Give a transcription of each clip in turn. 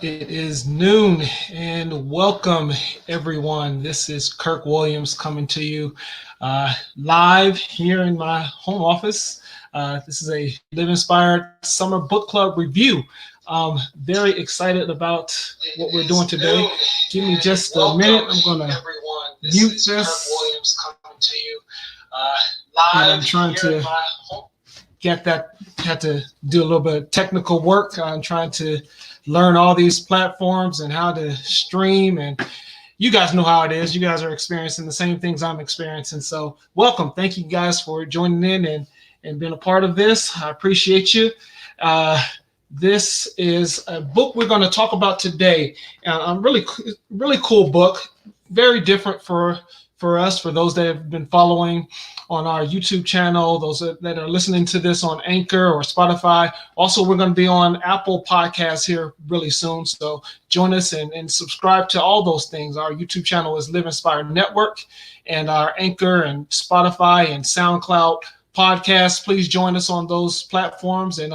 It is noon and welcome everyone. This is Kirk Williams coming to you live here in my home office. This is a Live Inspired Summer Book Club review. Very excited about what we're doing today. Give me just a minute. I'm going to mute this. Kirk Williams coming to you live. I'm trying to get that. Had to do a little bit of technical work. I'm trying to learn all these platforms and how to stream, and you guys know how it is. You guys are experiencing the same things I'm experiencing. So welcome. Thank you guys for joining in and being a part of this. I appreciate you. This is a book we're going to talk about today. A really cool book, very different for us, for those that have been following on our YouTube channel, those that are listening to this on Anchor or Spotify. Also, we're going to be on Apple Podcasts here really soon. So join us and subscribe to all those things. Our YouTube channel is Live Inspired Network, and our Anchor and Spotify and SoundCloud podcasts. Please join us on those platforms and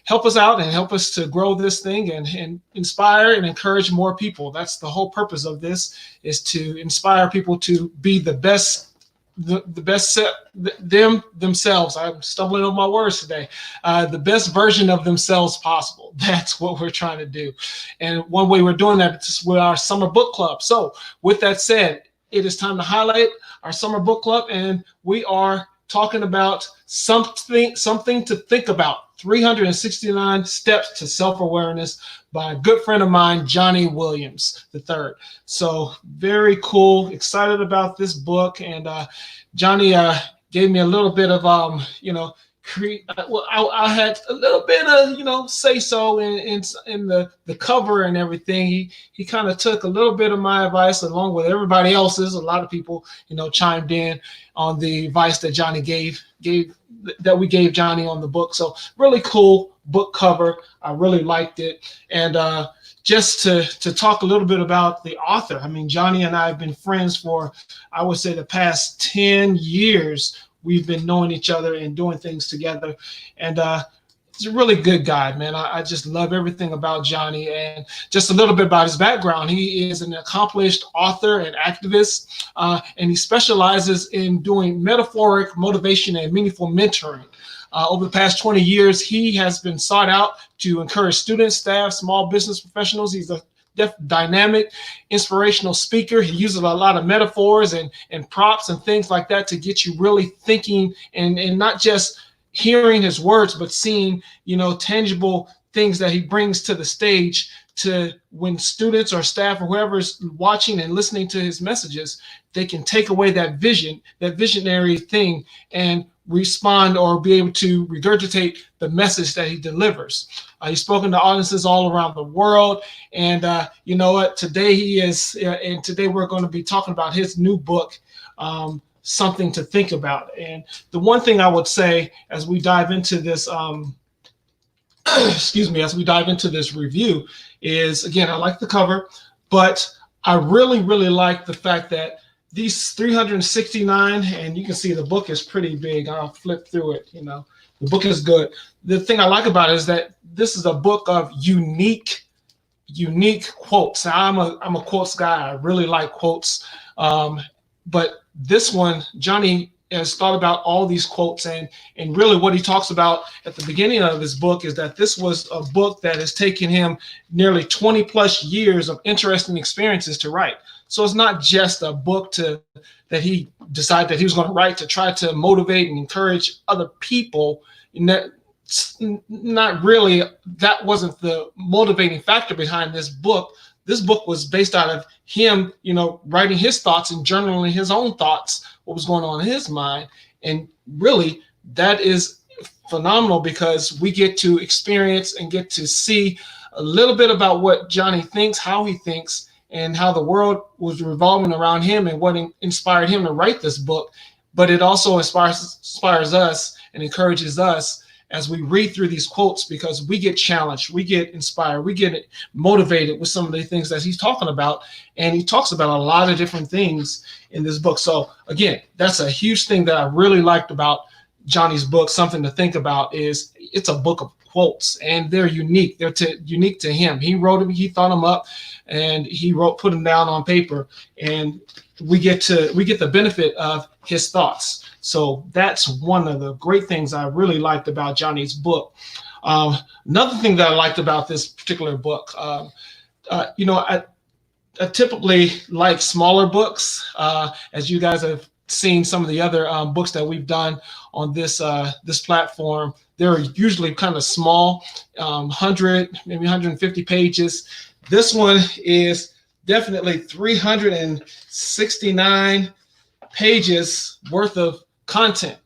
help us out and help us to grow this thing and inspire and encourage more people. That's the whole purpose of this, is to inspire people to be the best themselves. I'm stumbling on my words today. The best version of themselves possible. That's what we're trying to do. And one way we're doing that is with our summer book club. So with that said, it is time to highlight our summer book club, and we are talking about something to think about. 369 Steps to Self-Awareness by a good friend of mine, Johnnie Williams III. So very cool, excited about this book. And Johnny gave me a little bit of, I had a little bit of, say so in the cover and everything. He kind of took a little bit of my advice along with everybody else's. A lot of people, chimed in on the advice that Johnny we gave Johnny on the book. So really cool book cover. I really liked it. And just to talk a little bit about the author. I mean, Johnny and I have been friends for, I would say, the past 10 years. We've been knowing each other and doing things together. And he's a really good guy, man. I just love everything about Johnny. And just a little bit about his background. He is an accomplished author and activist, and he specializes in doing metaphoric motivation and meaningful mentoring. Over the past 20 years, he has been sought out to encourage students, staff, small business professionals. He's a dynamic, inspirational speaker. He uses a lot of metaphors and props and things like that to get you really thinking and not just hearing his words, but seeing, tangible things that he brings to the stage to when students or staff or whoever's watching and listening to his messages, they can take away that vision, that visionary thing, and respond or be able to regurgitate the message that he delivers. He's spoken to audiences all around the world. And you know what? Today today we're going to be talking about his new book, Something to Think About. And the one thing I would say as we dive into this, as we dive into this review is, again, I like the cover, but I really, really like the fact that these 369, and you can see the book is pretty big. I'll flip through it. The book is good. The thing I like about it is that this is a book of unique quotes. Now, I'm a quotes guy. I really like quotes, but this one, Johnny has thought about all these quotes, and really what he talks about at the beginning of this book is that this was a book that has taken him nearly 20 plus years of interesting experiences to write. So it's not just a book that he decided that he was going to write to try to motivate and encourage other people. Not really, that wasn't the motivating factor behind this book. This book was based out of him, writing his thoughts and journaling his own thoughts, what was going on in his mind. And really, that is phenomenal because we get to experience and get to see a little bit about what Johnny thinks, how he thinks, and how the world was revolving around him and what inspired him to write this book. But it also inspires us and encourages us as we read through these quotes, because we get challenged, we get inspired, we get motivated with some of the things that he's talking about. And he talks about a lot of different things in this book. So again, that's a huge thing that I really liked about Johnny's book. Something to Think About is it's a book of quotes, and they're unique. They're unique to him. He wrote them, he thought them up, and put them down on paper, and we get the benefit of his thoughts. So that's one of the great things I really liked about Johnny's book. Another thing that I liked about this particular book, I typically like smaller books, as you guys have seen some of the other books that we've done on this platform. They're usually kind of small, 100, maybe 150 pages. This one is definitely 369 pages worth of content.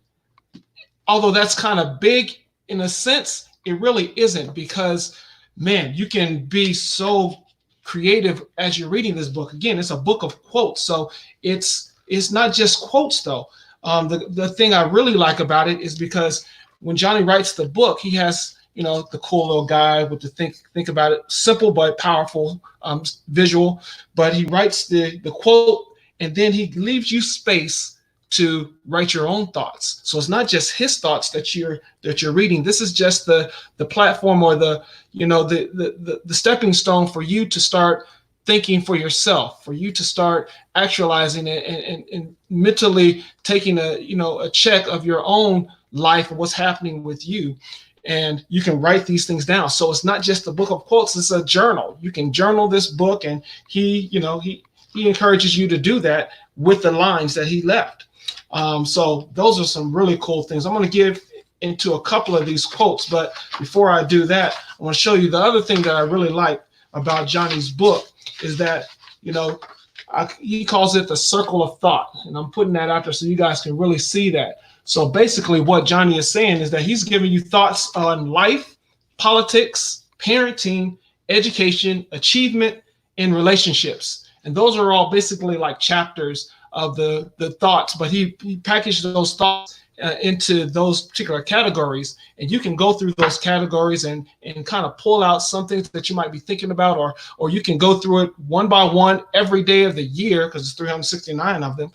Although that's kind of big in a sense, it really isn't, because, man, you can be so creative as you're reading this book. Again, it's a book of quotes, so it's not just quotes though. The thing I really like about it is because when Johnny writes the book, he has the cool little guy with the think about it, simple but powerful visual. But he writes the quote, and then he leaves you space to write your own thoughts. So it's not just his thoughts that you're reading. This is just the platform, or the stepping stone for you to start thinking for yourself, for you to start actualizing it, and mentally taking a check of your own life and what's happening with you. And you can write these things down. So it's not just a book of quotes, it's a journal. You can journal this book, and he encourages you to do that with the lines that he left. So those are some really cool things. I'm going to give into a couple of these quotes, but before I do that, I want to show you the other thing that I really like about Johnny's book is that, he calls it the circle of thought, and I'm putting that out there so you guys can really see that. So basically what Johnny is saying is that he's giving you thoughts on life, politics, parenting, education, achievement, and relationships. And those are all basically like chapters of the thoughts, but he packaged those thoughts into those particular categories, and you can go through those categories and kind of pull out some things that you might be thinking about, or you can go through it one by one every day of the year, because it's 369 of them.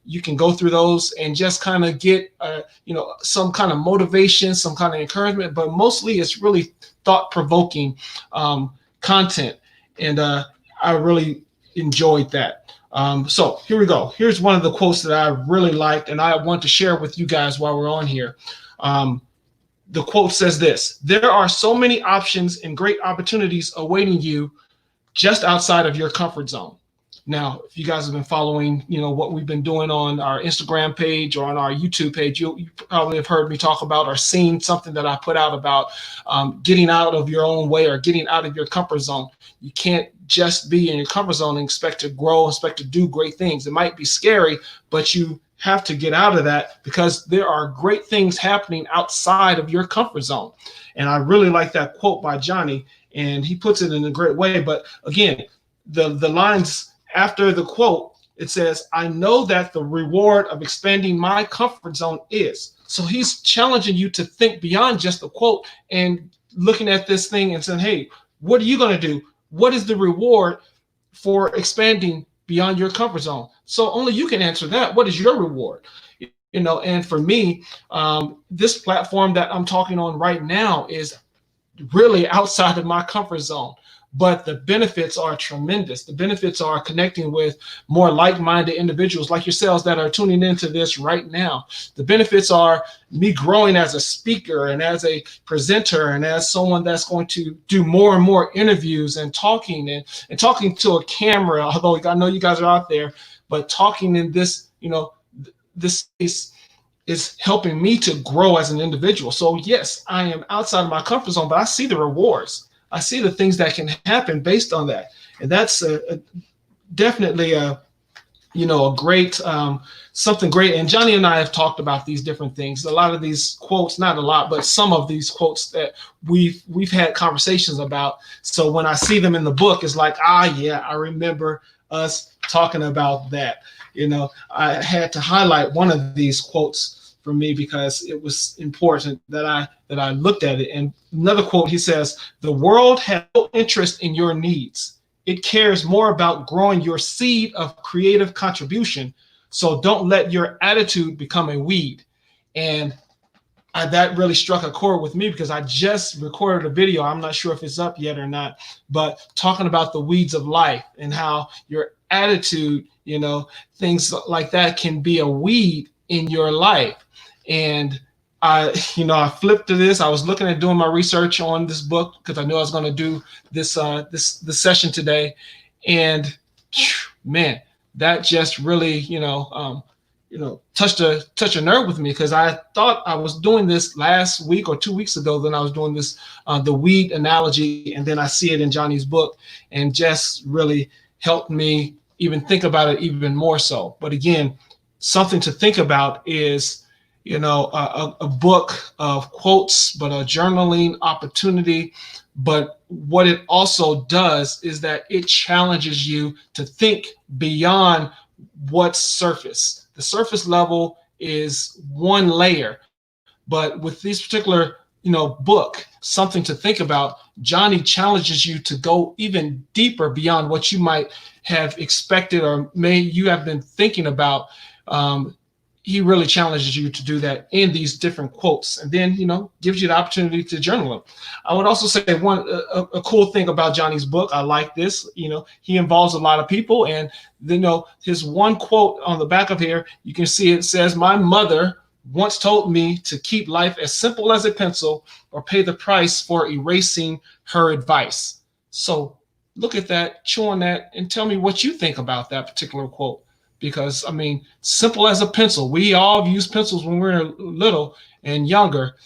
You can go through those and just kind of get some kind of motivation, some kind of encouragement, but mostly it's really thought-provoking content, and I really enjoyed that. So here we go. Here's one of the quotes that I really liked, and I want to share with you guys while we're on here. The quote says this: "There are so many options and great opportunities awaiting you just outside of your comfort zone." Now, if you guys have been following, what we've been doing on our Instagram page or on our YouTube page, you probably have heard me talk about or seen something that I put out about getting out of your own way or getting out of your comfort zone. You can't just be in your comfort zone and expect to grow, expect to do great things. It might be scary, but you have to get out of that, because there are great things happening outside of your comfort zone. And I really like that quote by Johnny, and he puts it in a great way. But again, the lines after the quote, it says, "I know that the reward of expanding my comfort zone is." So he's challenging you to think beyond just the quote and looking at this thing and saying, hey, what are you going to do? What is the reward for expanding beyond your comfort zone? So only you can answer that. What is your reward? And for me, this platform that I'm talking on right now is really outside of my comfort zone. But the benefits are tremendous. The benefits are connecting with more like-minded individuals like yourselves that are tuning into this right now. The benefits are me growing as a speaker and as a presenter and as someone that's going to do more and more interviews and talking and talking to a camera, although I know you guys are out there, but talking in this, this space is helping me to grow as an individual. So yes, I am outside of my comfort zone, but I see the rewards. I see the things that can happen based on that. And that's definitely a great, something great. And Johnny and I have talked about these different things. A lot of these quotes, not a lot, but some of these quotes that we've had conversations about. So when I see them in the book, it's like, yeah, I remember us talking about that. I had to highlight one of these quotes for me because it was important that I looked at it. And another quote, he says, "The world has no interest in your needs. It cares more about growing your seed of creative contribution. So don't let your attitude become a weed." And that really struck a chord with me because I just recorded a video. I'm not sure if it's up yet or not, but talking about the weeds of life and how your attitude, things like that can be a weed in your life. And I flipped to this. I was looking at doing my research on this book because I knew I was going to do this session today, and man, that just really touched a nerve with me because I thought I was doing this last week or 2 weeks ago. Then I was doing this the weed analogy, and then I see it in Johnny's book, and just really helped me even think about it even more so. But again, something to think about is a book of quotes, but a journaling opportunity. But what it also does is that it challenges you to think beyond what's surface. The surface level is one layer, but with this particular book, something to think about, Johnny challenges you to go even deeper beyond what you might have expected or may you have been thinking about. He really challenges you to do that in these different quotes, and then gives you the opportunity to journal them. I would also say a cool thing about Johnny's book, I like this, he involves a lot of people, and his one quote on the back of here, you can see it says, "My mother once told me to keep life as simple as a pencil or pay the price for erasing her advice." So look at that, chew on that, and tell me what you think about that particular quote. Because, simple as a pencil. We all use pencils when we're little and younger,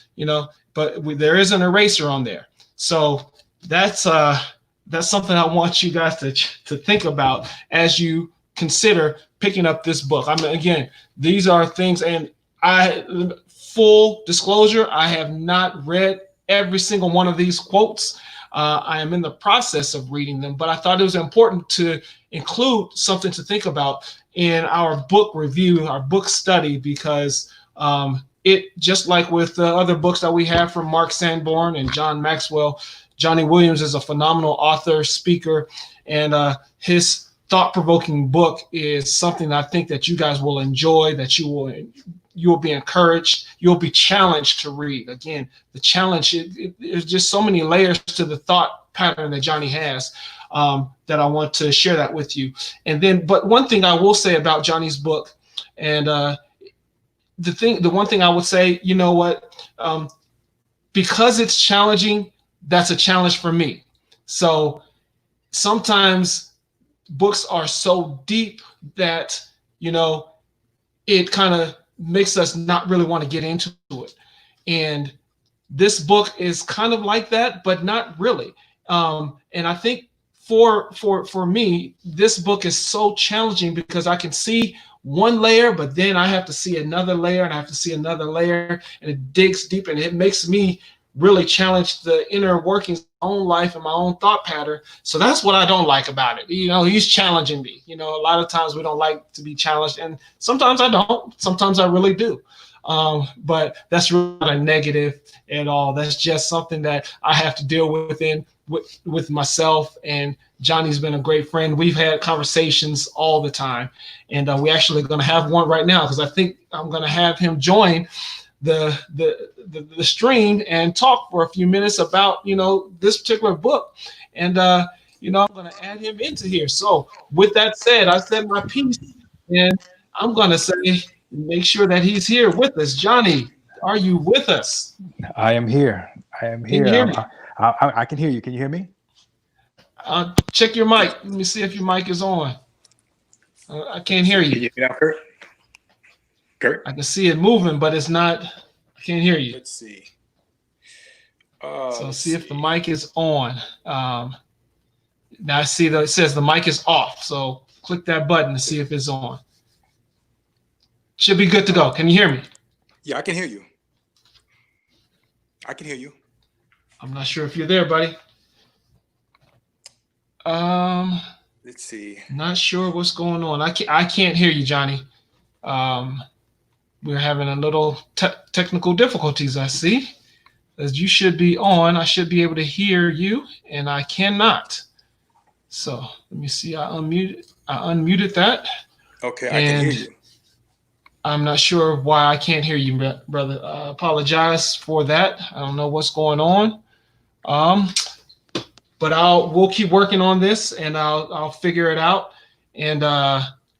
but there is an eraser on there. So that's something I want you guys to think about as you consider picking up this book. Again, these are things, and full disclosure, I have not read every single one of these quotes. I am in the process of reading them, but I thought it was important to include something to think about in our book review, our book study, because it, just like with the other books that we have from Mark Sanborn and John Maxwell, Johnnie Williams is a phenomenal author, speaker, and his thought-provoking book is something I think that you guys will enjoy, that you will be encouraged, you'll be challenged to read. Again, the challenge, there's just so many layers to the thought pattern that Johnny has, that I want to share that with you. And then, but one thing I will say about Johnny's book, and the one thing I would say, because it's challenging, that's a challenge for me. So sometimes books are so deep that, it kind of makes us not really want to get into it. And this book is kind of like that, but not really. And I think for me, this book is so challenging because I can see one layer, but then I have to see another layer, and I have to see another layer, and it digs deep, and it makes me really challenge the inner workings of my own life and my own thought pattern. So that's what I don't like about it. He's challenging me. A lot of times we don't like to be challenged, and sometimes I don't. Sometimes I really do. But that's really not a negative at all. That's just something that I have to deal with myself. And Johnny's been a great friend. We've had conversations all the time, and we're actually going to have one right now because I think I'm going to have him join the stream and talk for a few minutes about this particular book. And I'm going to add him into here. So with that said, I said my piece, and I'm going to say, make sure that he's here with us. Johnny, are you with us? I am here. Can you hear me? I can hear you. Can you hear me? Check your mic. Let me see if your mic is on. I can't hear you. Can you hear me now, Kurt? Kurt? I can see it moving, but it's not. I can't hear you. Let's see. So see if the mic is on. Now I see that it says the mic is off. So click that button to see if it's on. Should be good to go. Can you hear me? Yeah, I can hear you. I can hear you. I'm not sure if you're there, buddy. Let's see. Not sure what's going on. I can't hear you, Johnny. We're having a little technical difficulties, I see. As you should be on, I should be able to hear you, and I cannot. So let me see. I unmuted that. Okay, I can hear you. I'm not sure why I can't hear you, brother. Apologize for that. I don't know what's going on. Um, but we'll keep working on this, and I'll figure it out. And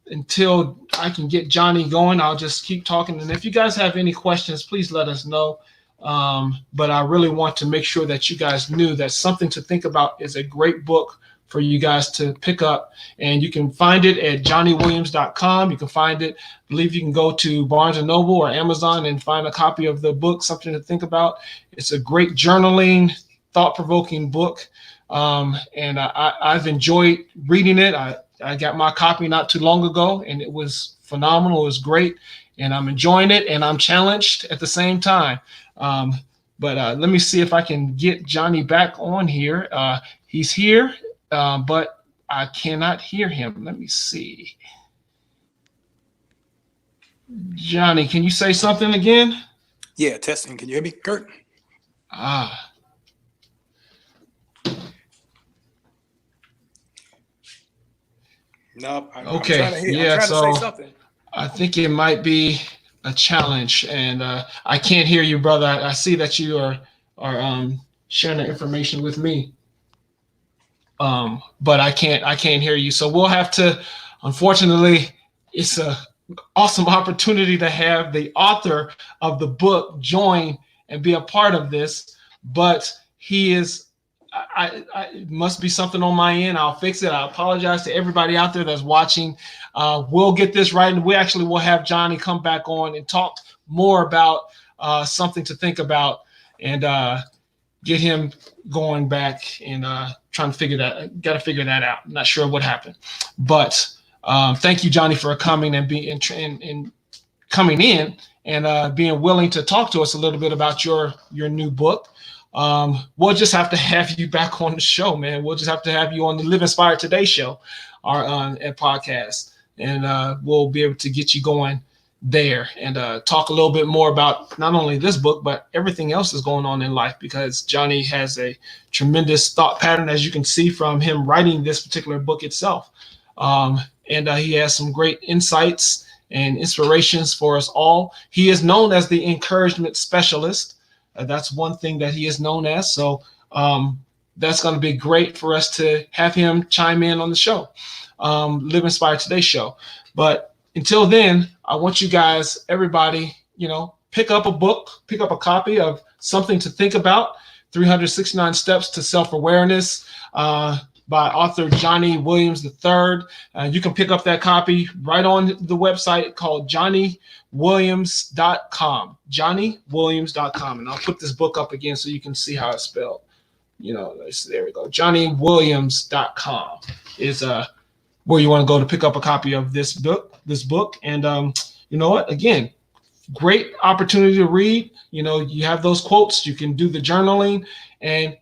until I can get Johnny going, I'll just keep talking. And if you guys have any questions, please let us know. But I really want to make sure that you guys knew that Something to Think About is a great book for you guys to pick up, and you can find it at johnnywilliams.com. You can find it, I believe you can go to Barnes and Noble or Amazon and find a copy of the book, Something to Think About. It's a great journaling, thought-provoking book, and I've enjoyed reading it. I got my copy not too long ago, and it was phenomenal. It was great, and I'm enjoying it, and I'm challenged at the same time. But let me see if I can get Johnny back on here. He's here. But I cannot hear him. Let me see. Johnny, can you say something again? Yeah, testing. Can you hear me, Kurt? No. Okay. I'm trying to say something. I think it might be a challenge, and I can't hear you, brother. I see that you are sharing the information with me. But I can't hear you. So we'll have to, unfortunately, it's a awesome opportunity to have the author of the book join and be a part of this, but he is, it must be something on my end. I'll fix it. I apologize to everybody out there that's watching. We'll get this right, and we actually will have Johnny come back on and talk more about Something to Think About, and get him going back and trying to figure that out. I'm not sure what happened, but thank you, Johnny, for coming and coming in and being willing to talk to us a little bit about your new book. We'll just have to have you back on the show, man. We'll just have to have you on the Live Inspired Today show, our podcast, and we'll be able to get you going there and talk a little bit more about not only this book, but everything else that's going on in life, because Johnny has a tremendous thought pattern, as you can see from him writing this particular book itself. And he has some great insights and inspirations for us all. He is known as the encouragement specialist. That's one thing that he is known as. So that's going to be great for us to have him chime in on the show, Live Inspired Today show. But until then, I want you guys, everybody, pick up a book, pick up a copy of Something to Think About, 369 Steps to Self-Awareness, by author Johnnie Williams III. You can pick up that copy right on the website called JohnnieWilliams.com, JohnnieWilliams.com. And I'll put this book up again so you can see how it's spelled. There we go. JohnnieWilliams.com is where you want to go to pick up a copy of this book. And you know what? Again, great opportunity to read. You have those quotes. You can do the journaling, and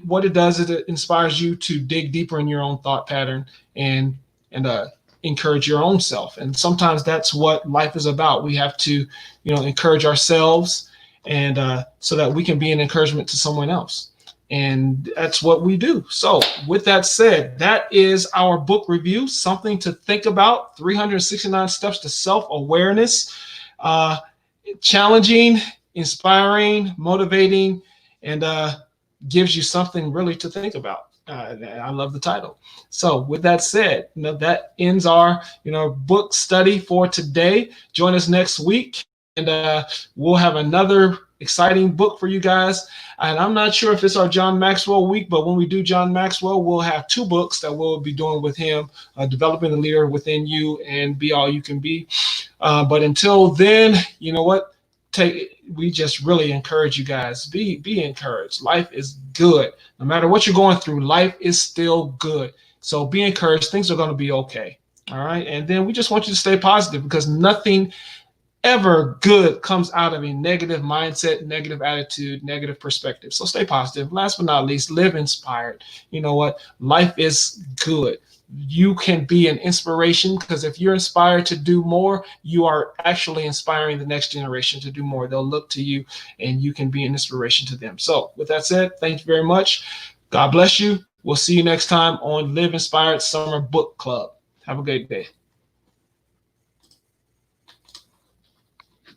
what it does is it inspires you to dig deeper in your own thought pattern and encourage your own self. And sometimes that's what life is about. We have to, encourage ourselves, and so that we can be an encouragement to someone else. And that's what we do. So with that said, that is our book review, Something to Think About, 369 Steps to Self-Awareness. Challenging, inspiring, motivating, and gives you something really to think about. I love the title. So with that said, that ends our book study for today. Join us next week, and we'll have another exciting book for you guys. And I'm not sure if it's our John Maxwell week, but when we do John Maxwell, we'll have 2 books that we'll be doing with him, Developing the Leader Within You and Be All You Can Be. But until then, you know what? We just really encourage you guys. Be encouraged. Life is good. No matter what you're going through, life is still good. So be encouraged. Things are going to be okay. All right. And then we just want you to stay positive, because nothing ever good comes out of a negative mindset, negative attitude, negative perspective. So stay positive. Last but not least, live inspired. You know what? Life is good. You can be an inspiration, because if you're inspired to do more, you are actually inspiring the next generation to do more. They'll look to you, and you can be an inspiration to them. So with that said, thank you very much. God bless you. We'll see you next time on Live Inspired Summer Book Club. Have a great day.